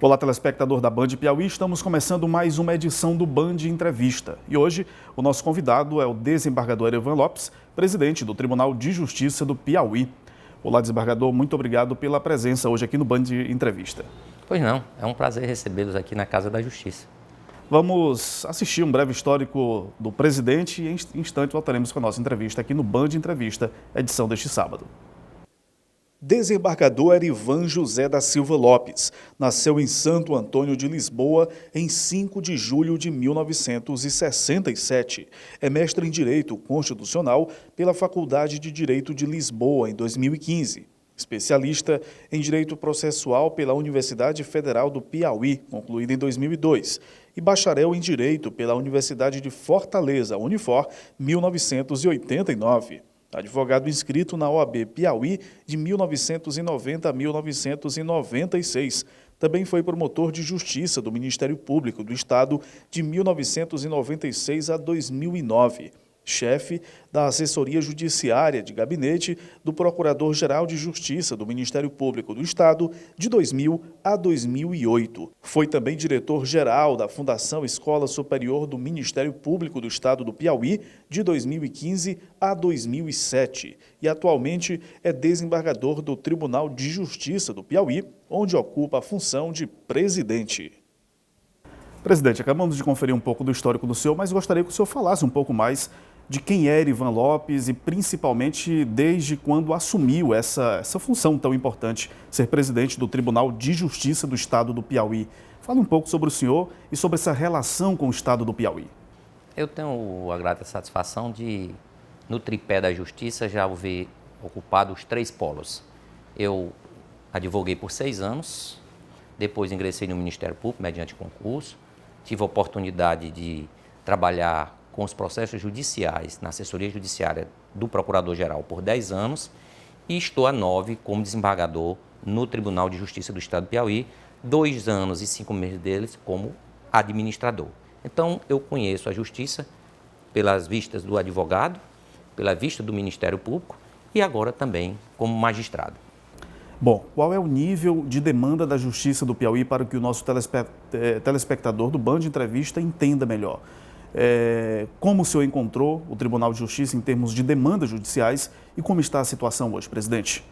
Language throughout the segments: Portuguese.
Olá, telespectador da Band Piauí, estamos começando mais uma edição do Band Entrevista. E hoje o nosso convidado é o desembargador Erivan Lopes, presidente do Tribunal de Justiça do Piauí. Olá, desembargador, muito obrigado pela presença hoje aqui no Band Entrevista. Pois não, é um prazer recebê-los aqui na Casa da Justiça. Vamos assistir um breve histórico do presidente e em instante voltaremos com a nossa entrevista aqui no Band Entrevista, edição deste sábado. Desembargador Erivan José da Silva Lopes nasceu em Santo Antônio de Lisboa em 5 de julho de 1967. É mestre em Direito Constitucional pela Faculdade de Direito de Lisboa em 2015. Especialista em Direito Processual pela Universidade Federal do Piauí, concluída em 2002. E bacharel em Direito pela Universidade de Fortaleza, Unifor, 1989. Advogado inscrito na OAB Piauí de 1990 a 1996. Também foi promotor de Justiça do Ministério Público do Estado de 1996 a 2009. Chefe da Assessoria Judiciária de Gabinete do Procurador-Geral de Justiça do Ministério Público do Estado de 2000 a 2008. Foi também diretor-geral da Fundação Escola Superior do Ministério Público do Estado do Piauí de 2015 a 2007 e atualmente é desembargador do Tribunal de Justiça do Piauí, onde ocupa a função de presidente. Presidente, acabamos de conferir um pouco do histórico do senhor, mas gostaria que o senhor falasse um pouco mais de quem é Erivan Lopes e principalmente desde quando assumiu essa função tão importante, ser presidente do Tribunal de Justiça do Estado do Piauí. Fale um pouco sobre o senhor e sobre essa relação com o Estado do Piauí. Eu tenho a grata satisfação de, no tripé da Justiça, já haver ocupado os 3 polos. Eu advoguei por 6 anos, depois ingressei no Ministério Público mediante concurso, tive a oportunidade de trabalhar com os processos judiciais na assessoria judiciária do Procurador-Geral por 10 anos e estou há 9 como desembargador no Tribunal de Justiça do Estado do Piauí, 2 anos e 5 meses deles como administrador. Então, eu conheço a Justiça pelas vistas do advogado, pela vista do Ministério Público e agora também como magistrado. Bom, qual é o nível de demanda da Justiça do Piauí para que o nosso telespectador do Band Entrevista entenda melhor? Como o senhor encontrou o Tribunal de Justiça em termos de demandas judiciais e como está a situação hoje, presidente?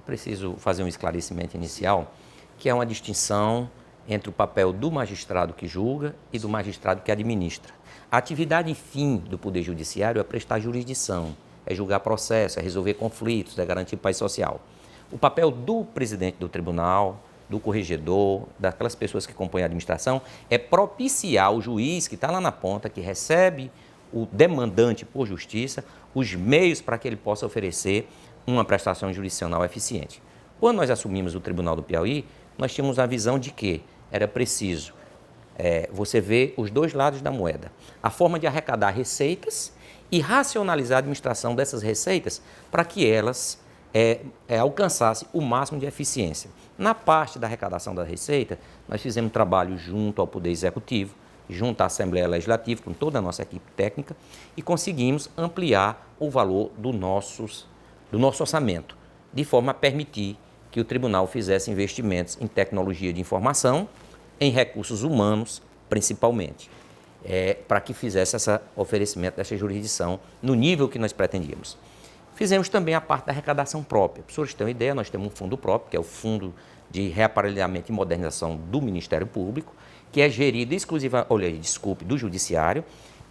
Preciso fazer um esclarecimento inicial, que é uma distinção entre o papel do magistrado que julga e do magistrado que administra. A atividade fim do Poder Judiciário é prestar jurisdição, é julgar processo, é resolver conflitos, é garantir paz social. O papel do presidente do tribunal, do corregedor, daquelas pessoas que compõem a administração, é propiciar o juiz que está lá na ponta, que recebe o demandante por justiça, os meios para que ele possa oferecer uma prestação jurisdicional eficiente. Quando nós assumimos o Tribunal do Piauí, nós tínhamos a visão de que era preciso você ver os 2 lados da moeda. A forma de arrecadar receitas e racionalizar a administração dessas receitas para que elas alcançasse o máximo de eficiência. Na parte da arrecadação da receita, nós fizemos trabalho junto ao Poder Executivo, junto à Assembleia Legislativa, com toda a nossa equipe técnica, e conseguimos ampliar o valor do nosso orçamento, de forma a permitir que o tribunal fizesse investimentos em tecnologia de informação, em recursos humanos, principalmente, para que fizesse esse oferecimento dessa jurisdição no nível que nós pretendíamos. Fizemos também a parte da arrecadação própria. Para os senhores terem uma ideia, nós temos um fundo próprio, que é o Fundo de Reaparelhamento e Modernização do Ministério Público, que é gerido do Judiciário,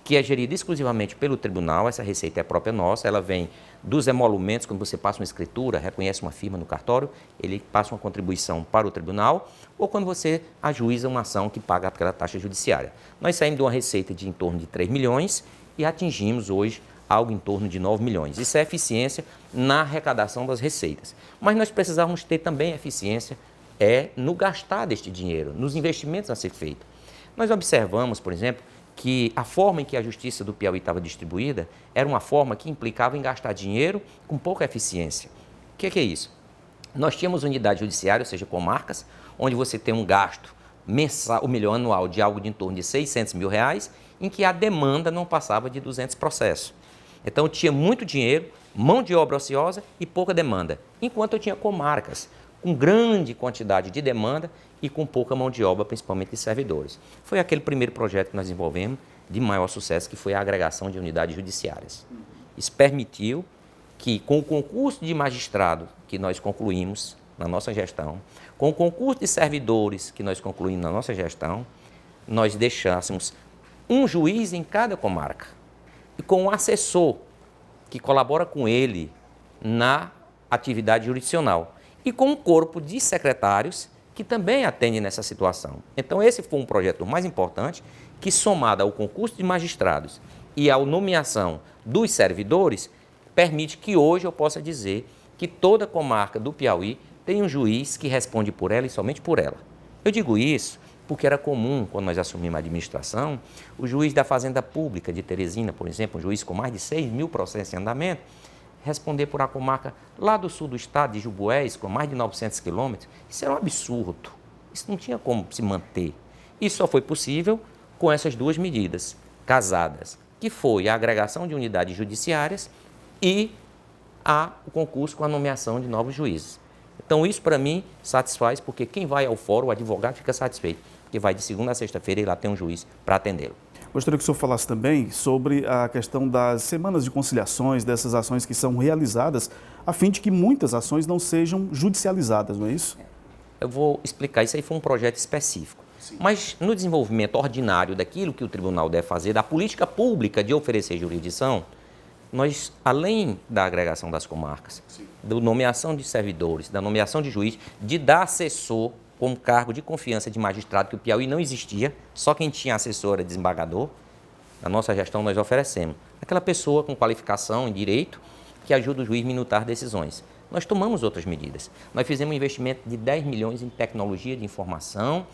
que é gerido exclusivamente pelo Tribunal. Essa receita é própria nossa, ela vem dos emolumentos. Quando você passa uma escritura, reconhece uma firma no cartório, ele passa uma contribuição para o Tribunal, ou quando você ajuiza uma ação que paga aquela taxa judiciária. Nós saímos de uma receita de em torno de 3 milhões e atingimos hoje algo em torno de 9 milhões. Isso é eficiência na arrecadação das receitas. Mas nós precisamos ter também eficiência no gastar deste dinheiro, nos investimentos a ser feito. Nós observamos, por exemplo, que a forma em que a Justiça do Piauí estava distribuída era uma forma que implicava em gastar dinheiro com pouca eficiência. O que é isso? Nós tínhamos unidade judiciária, ou seja, comarcas, onde você tem um gasto mensal, anual de algo de em torno de R$600 mil, em que a demanda não passava de 200 processos. Então, tinha muito dinheiro, mão de obra ociosa e pouca demanda. Enquanto eu tinha comarcas com grande quantidade de demanda e com pouca mão de obra, principalmente de servidores. Foi aquele primeiro projeto que nós desenvolvemos de maior sucesso, que foi a agregação de unidades judiciárias. Isso permitiu que, com o concurso de magistrado que nós concluímos na nossa gestão, com o concurso de servidores que nós concluímos na nossa gestão, nós deixássemos um juiz em cada comarca e com um assessor que colabora com ele na atividade jurisdicional e com um corpo de secretários que também atendem nessa situação. Então, esse foi um projeto mais importante que, somado ao concurso de magistrados e à nomeação dos servidores, permite que hoje eu possa dizer que toda comarca do Piauí tem um juiz que responde por ela e somente por ela. Eu digo isso porque era comum, quando nós assumimos a administração, o juiz da Fazenda Pública de Teresina, por exemplo, um juiz com mais de 6 mil processos em andamento, responder por uma comarca lá do sul do estado, de Juboés, com mais de 900 quilômetros. Isso era um absurdo. Isso não tinha como se manter. Isso só foi possível com essas duas medidas casadas, que foi a agregação de unidades judiciárias e o concurso com a nomeação de novos juízes. Então, isso para mim satisfaz, porque quem vai ao fórum, o advogado, fica satisfeito, porque vai de segunda a sexta-feira e lá tem um juiz para atendê-lo. Gostaria que o senhor falasse também sobre a questão das semanas de conciliações, dessas ações que são realizadas, a fim de que muitas ações não sejam judicializadas, não é isso? Eu vou explicar, isso aí foi um projeto específico. Sim. Mas no desenvolvimento ordinário daquilo que o tribunal deve fazer, da política pública de oferecer jurisdição, nós, além da agregação das comarcas, da nomeação de servidores, da nomeação de juiz, de dar assessor como cargo de confiança de magistrado, que o Piauí não existia, só quem tinha assessor era desembargador, na nossa gestão nós oferecemos. Aquela pessoa com qualificação em direito que ajuda o juiz a minutar decisões. Nós tomamos outras medidas. Nós fizemos um investimento de 10 milhões em tecnologia de informação,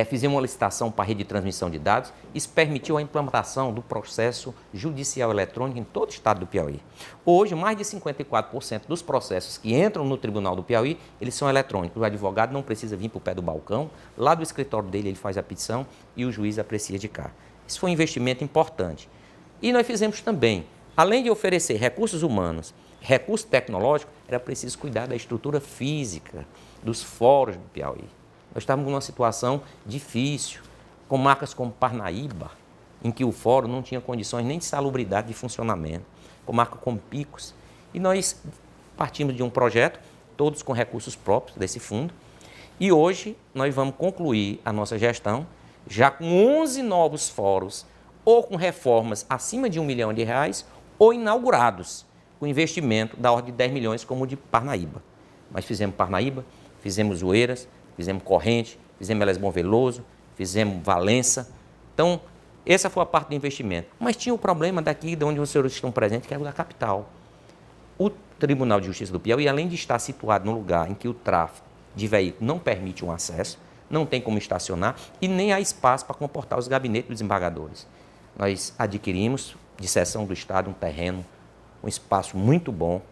fizemos uma licitação para a rede de transmissão de dados. Isso permitiu a implantação do processo judicial eletrônico em todo o estado do Piauí. Hoje, mais de 54% dos processos que entram no Tribunal do Piauí, eles são eletrônicos. O advogado não precisa vir para o pé do balcão, lá do escritório dele ele faz a petição e o juiz aprecia de cá. Isso foi um investimento importante. E nós fizemos também, além de oferecer recursos humanos, recurso tecnológico, era preciso cuidar da estrutura física dos fóruns do Piauí. Nós estávamos numa situação difícil, com marcas como Parnaíba, em que o fórum não tinha condições nem de salubridade de funcionamento, com marca como Picos. E nós partimos de um projeto, todos com recursos próprios desse fundo, e hoje nós vamos concluir a nossa gestão já com 11 novos fóruns, ou com reformas acima de R$1 milhão, ou inaugurados, com investimento da ordem de 10 milhões, como o de Parnaíba. Nós fizemos Parnaíba, fizemos Oeiras, fizemos Corrente, fizemos Elas Bom Veloso, fizemos Valença. Então, essa foi a parte do investimento. Mas tinha o problema daqui de onde os senhores estão presentes, que é o da capital. O Tribunal de Justiça do Piauí, além de estar situado num lugar em que o tráfego de veículos não permite um acesso, não tem como estacionar e nem há espaço para comportar os gabinetes dos desembargadores. Nós adquirimos, de seção do Estado, um terreno, um espaço muito bom.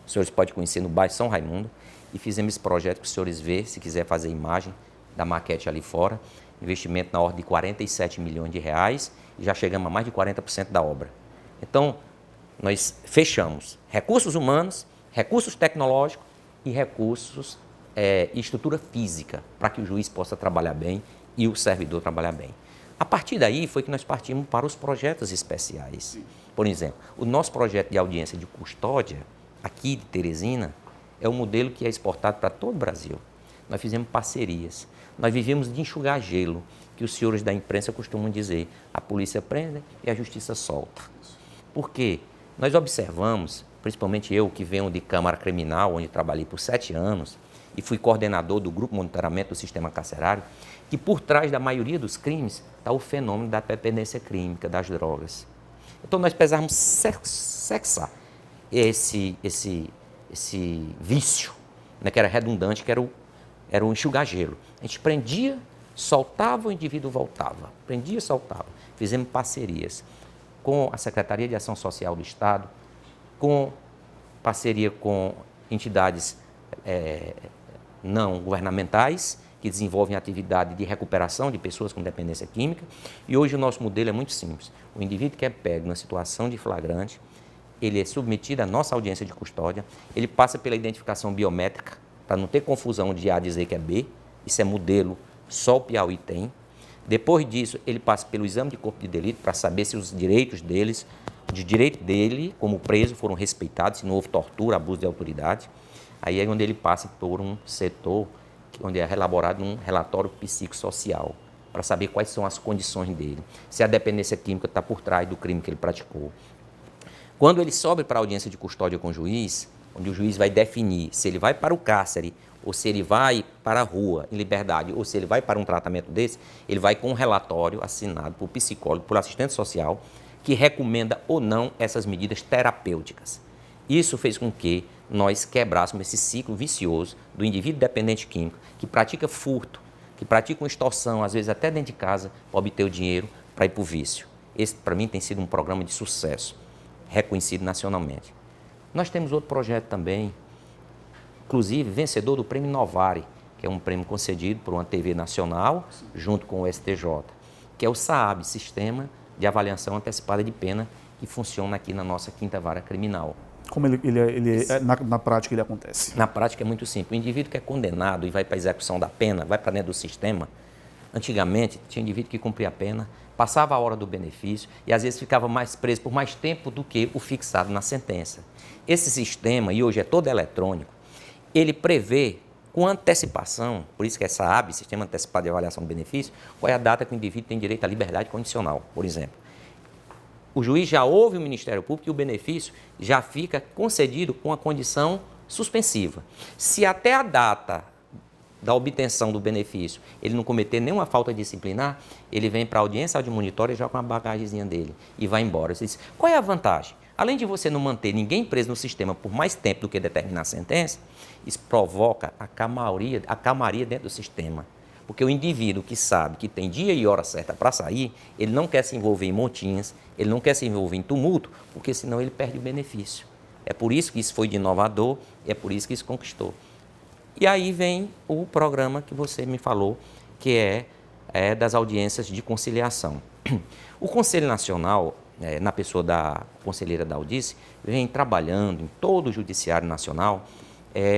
Os senhores podem conhecer no bairro São Raimundo. E fizemos esse projeto para os senhores verem, se quiser fazer imagem da maquete ali fora. Investimento na ordem de R$47 milhões e já chegamos a mais de 40% da obra. Então, nós fechamos recursos humanos, recursos tecnológicos e recursos e estrutura física para que o juiz possa trabalhar bem e o servidor trabalhar bem. A partir daí foi que nós partimos para os projetos especiais. Por exemplo, o nosso projeto de audiência de custódia, aqui de Teresina, é um modelo que é exportado para todo o Brasil. Nós fizemos parcerias. Nós vivemos de enxugar gelo, que os senhores da imprensa costumam dizer. A polícia prende e a justiça solta. Por quê? Nós observamos, principalmente eu que venho de Câmara Criminal, onde trabalhei por 7 anos, e fui coordenador do Grupo Monitoramento do Sistema Carcerário, que por trás da maioria dos crimes está o fenômeno da dependência química, das drogas. Então nós precisávamos sexar esse vício, né, que era redundante, que era o enxugar gelo. A gente prendia, soltava, o indivíduo voltava. Prendia, soltava. Fizemos parcerias com a Secretaria de Ação Social do Estado, com parceria com entidades não governamentais, que desenvolvem atividade de recuperação de pessoas com dependência química. E hoje o nosso modelo é muito simples. O indivíduo que é pego na situação de flagrante, ele é submetido à nossa audiência de custódia, ele passa pela identificação biométrica, para não ter confusão de A dizer que é B. Isso é modelo, só o Piauí tem. Depois disso, ele passa pelo exame de corpo de delito para saber se os direitos deles, de direito dele como preso, foram respeitados, se não houve tortura, abuso de autoridade. Aí é onde ele passa por um setor onde é elaborado um relatório psicossocial para saber quais são as condições dele, se a dependência química está por trás do crime que ele praticou. Quando ele sobe para a audiência de custódia com o juiz, onde o juiz vai definir se ele vai para o cárcere ou se ele vai para a rua, em liberdade, ou se ele vai para um tratamento desse, ele vai com um relatório assinado por psicólogo, por assistente social, que recomenda ou não essas medidas terapêuticas. Isso fez com que nós quebrássemos esse ciclo vicioso do indivíduo dependente químico, que pratica furto, que pratica uma extorsão, às vezes até dentro de casa, para obter o dinheiro para ir para o vício. Esse, para mim, tem sido um programa de sucesso, reconhecido nacionalmente. Nós temos outro projeto também, inclusive vencedor do Prêmio Novare, que é um prêmio concedido por uma TV nacional, junto com o STJ, que é o SAAB, Sistema de Avaliação Antecipada de Pena, que funciona aqui na nossa 5ª Vara Criminal. Como na prática ele acontece? Na prática é muito simples. O indivíduo que é condenado e vai para a execução da pena, vai para dentro do sistema, antigamente tinha indivíduo que cumpria a pena, passava a hora do benefício e às vezes ficava mais preso por mais tempo do que o fixado na sentença. Esse sistema, e hoje é todo eletrônico, ele prevê com antecipação, por isso que é SAAB, Sistema Antecipado de Avaliação do Benefício, qual é a data que o indivíduo tem direito à liberdade condicional, por exemplo. O juiz já ouve o Ministério Público e o benefício já fica concedido com a condição suspensiva. Se até a data da obtenção do benefício ele não cometer nenhuma falta disciplinar, ele vem para a audiência admonitória já com a bagagemzinha dele e vai embora. Você diz, qual é a vantagem? Além de você não manter ninguém preso no sistema por mais tempo do que determinar a sentença, isso provoca a calmaria dentro do sistema. Porque o indivíduo que sabe que tem dia e hora certa para sair, ele não quer se envolver em montinhas, ele não quer se envolver em tumulto, porque senão ele perde o benefício. É por isso que isso foi de inovador e é por isso que isso conquistou. E aí vem o programa que você me falou, que é das audiências de conciliação. O Conselho Nacional, na pessoa da conselheira da Audice, vem trabalhando em todo o Judiciário Nacional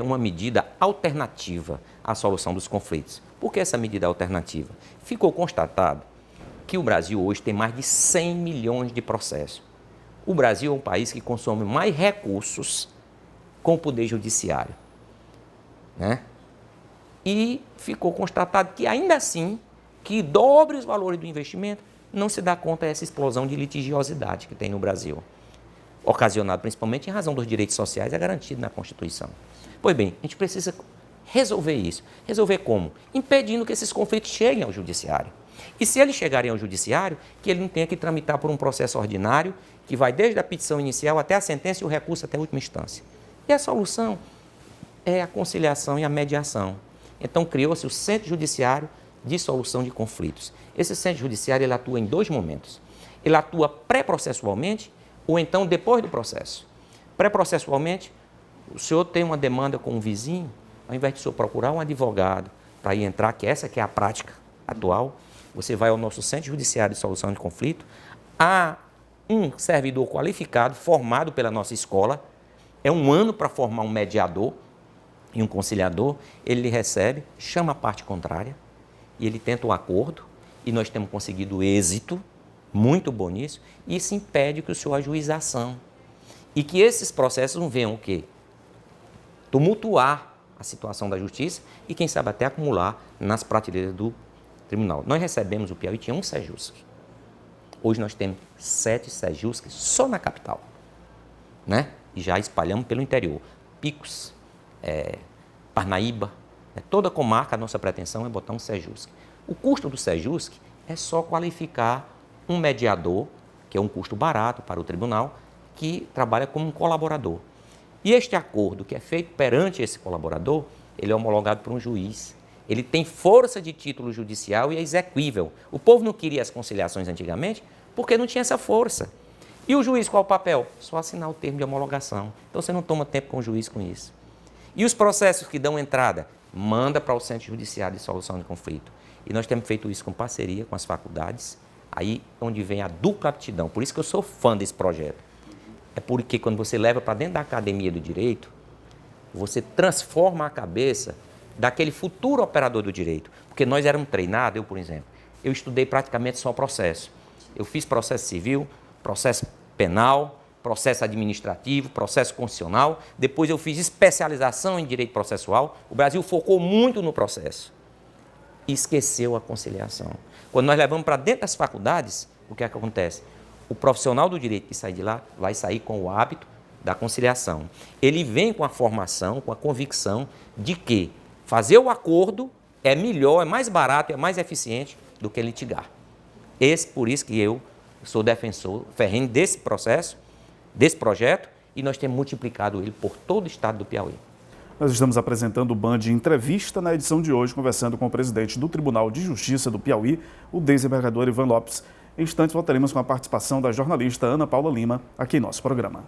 uma medida alternativa à solução dos conflitos. Por que essa medida alternativa? Ficou constatado que o Brasil hoje tem mais de 100 milhões de processos. O Brasil é um país que consome mais recursos com o Poder Judiciário, né? E ficou constatado que, ainda assim, que dobre os valores do investimento, não se dá conta dessa explosão de litigiosidade que tem no Brasil, ocasionado principalmente em razão dos direitos sociais, é garantido na Constituição. Pois bem, a gente precisa resolver isso. Resolver como? Impedindo que esses conflitos cheguem ao Judiciário. E se eles chegarem ao Judiciário, que ele não tenha que tramitar por um processo ordinário, que vai desde a petição inicial até a sentença e o recurso até a última instância. E a solução é a conciliação e a mediação. Então, criou-se o Centro Judiciário de Solução de Conflitos. Esse Centro Judiciário ele atua em 2 momentos. Ele atua pré-processualmente ou então depois do processo. Pré-processualmente, o senhor tem uma demanda com um vizinho, ao invés de o senhor procurar um advogado para ir entrar, que essa que é a prática atual, você vai ao nosso Centro Judiciário de Solução de Conflito, há um servidor qualificado, formado pela nossa escola, é 1 ano para formar um mediador e um conciliador, ele recebe, chama a parte contrária e ele tenta um acordo e nós temos conseguido êxito, muito bom nisso, e isso impede que o senhor ajuize a ação. E que esses processos não venham o quê? Tumultuar a situação da justiça e, quem sabe, até acumular nas prateleiras do tribunal. Nós recebemos, o Piauí tinha um Sejusc. Hoje nós temos 7 Sejuscs só na capital, né? E já espalhamos pelo interior. Picos, Parnaíba, toda a comarca, a nossa pretensão é botar um Sejusc. O custo do Sejusc é só qualificar um mediador, que é um custo barato para o tribunal, que trabalha como um colaborador. E este acordo que é feito perante esse colaborador, ele é homologado por um juiz. Ele tem força de título judicial e é exequível. O povo não queria as conciliações antigamente porque não tinha essa força. E o juiz, qual é o papel? Só assinar o termo de homologação. Então você não toma tempo com o juiz com isso. E os processos que dão entrada, manda para o Centro Judiciário de Solução de Conflito. E nós temos feito isso com parceria com as faculdades, aí onde vem a dupla aptidão. Por isso que eu sou fã desse projeto. É porque quando você leva para dentro da academia do direito, você transforma a cabeça daquele futuro operador do direito. Porque nós éramos treinados, eu, por exemplo, eu estudei praticamente só processo. Eu fiz processo civil, processo penal, processo administrativo, processo constitucional, depois eu fiz especialização em direito processual. O Brasil focou muito no processo e esqueceu a conciliação. Quando nós levamos para dentro das faculdades, o que é que acontece? O profissional do direito que sai de lá vai sair com o hábito da conciliação. Ele vem com a formação, com a convicção de que fazer o acordo é melhor, é mais barato, é mais eficiente do que litigar. Por isso que eu sou defensor ferrenho desse processo, desse projeto, e nós temos multiplicado ele por todo o estado do Piauí. Nós estamos apresentando o Band Entrevista na edição de hoje, conversando com o presidente do Tribunal de Justiça do Piauí, o desembargador Ivan Lopes. Em instantes voltaremos com a participação da jornalista Ana Paula Lima aqui em nosso programa.